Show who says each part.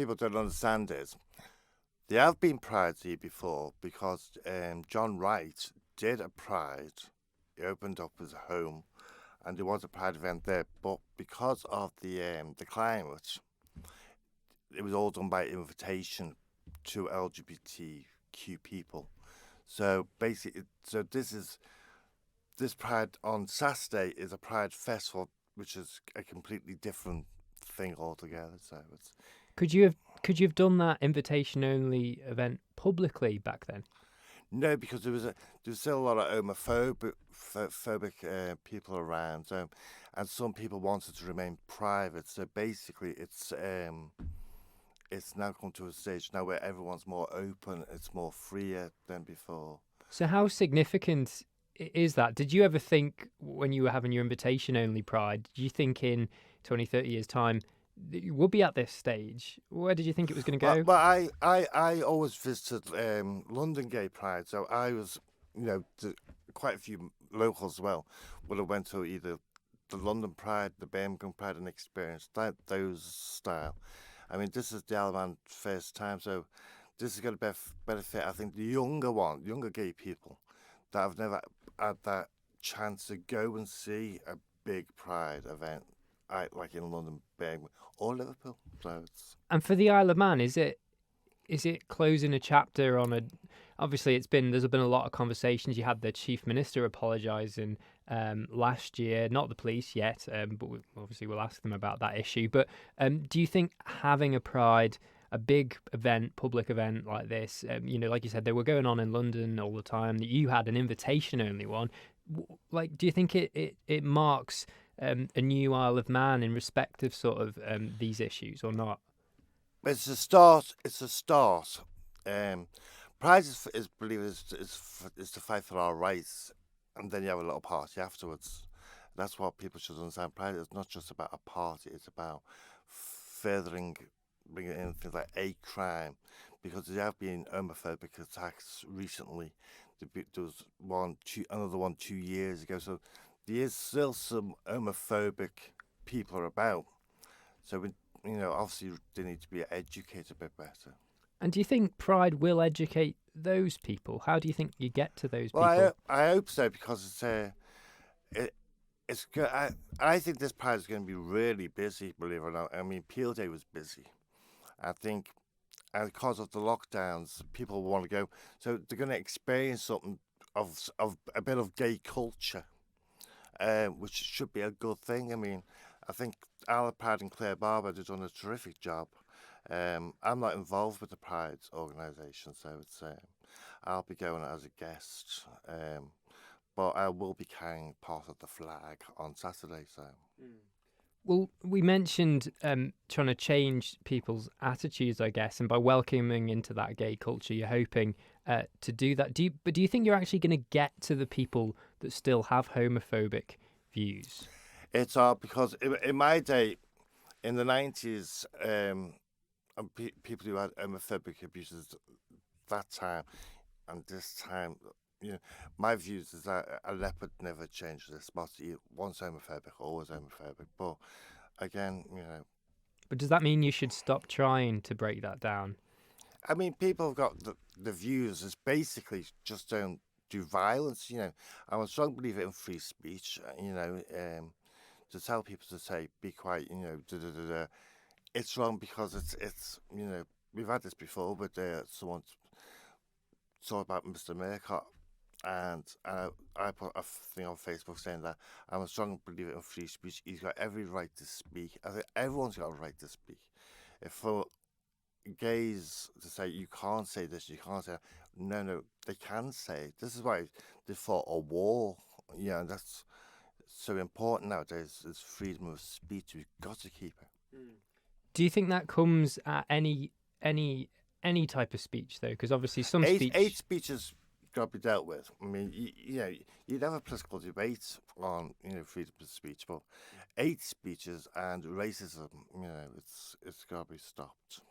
Speaker 1: people don't understand is there have been prides here before because John Wright did a pride. He opened up his home, and there was a pride event there. But because of the climate, it was all done by invitation to LGBTQ people. So basically, this pride on Saturday is a pride festival, which is a completely different thing altogether. So it's
Speaker 2: Could you have done that invitation only event publicly back then?
Speaker 1: no, because there was still a lot of phobic people around, and some people wanted to remain private. So basically, it's now come to a stage now where everyone's more open. It's more freer than before.
Speaker 2: So how significant is that? Did you ever think when you were having your invitation only pride, did you think in 20, 30 years time that you would be at this stage? Where did you think it was going to go?
Speaker 1: But I always visited London Gay Pride, so I was, quite a few locals as well would have went to either the London Pride, the Birmingham Pride, and experienced those style. I mean, this is the Isle of Man first time, so this is going to benefit, I think, the younger gay people that have never had that chance to go and see a big pride event, like in London, Birmingham, or Liverpool. So it's...
Speaker 2: And for the Isle of Man, is it closing a chapter on a? Obviously, there's been a lot of conversations. You had the Chief Minister apologising last year, not the police yet, but we'll ask them about that issue. But do you think having a pride, a big event, public event like this, like you said, they were going on in London all the time, that you had an invitation-only one, like, do you think it marks a new Isle of Man in respect of sort of these issues or not?
Speaker 1: It's a start. It's a start. Pride is to fight for our rights, and then you have a little party afterwards. That's what people should understand. Pride is not just about a party; it's about bringing in things like hate crime, because there have been homophobic attacks recently. There was another one 2 years ago. So there is still some homophobic people about. So obviously they need to be educated a bit better.
Speaker 2: And do you think Pride will educate those people? How do you think you get to those people?
Speaker 1: Well, I hope so, because it's good. I think this Pride is going to be really busy, believe it or not. I mean, Peel Day was busy. I think, and because of the lockdowns, people want to go. So they're going to experience something of a bit of gay culture, which should be a good thing. I mean, I think Ala Pride and Claire Barber have done a terrific job. I'm not involved with the Pride organisation, so I'll be going as a guest, but I will be carrying part of the flag on Saturday. So,
Speaker 2: well, we mentioned trying to change people's attitudes, I guess, and by welcoming into that gay culture, you're hoping to do that. But do you think you're actually going to get to the people that still have homophobic views?
Speaker 1: It's hard because in my day, in the 90s, people who had homophobic abuses that time and this time, my views is that a leopard never changes its spot. Once homophobic, always homophobic. But again,
Speaker 2: But does that mean you should stop trying to break that down?
Speaker 1: I mean, people have got the views as basically just don't do violence. I'm a strong believer in free speech. To tell people to say, be quiet, it's wrong because it's we've had this before, but someone talked about Mr. Murcott, and I put a thing on Facebook saying that I'm a strong believer in free speech. He's got every right to speak. I think everyone's got a right to speak. If for gays to say you can't say this, you can't say that, no, they can say it. This is why they fought a war. And that's so important nowadays, is freedom of speech. We've got to keep it.
Speaker 2: Do you think that comes at any type of speech, though? Because obviously some
Speaker 1: hate speech has got to be dealt with. I mean, you'd have a political debate on freedom of speech, but hate speeches and racism, it's got to be stopped.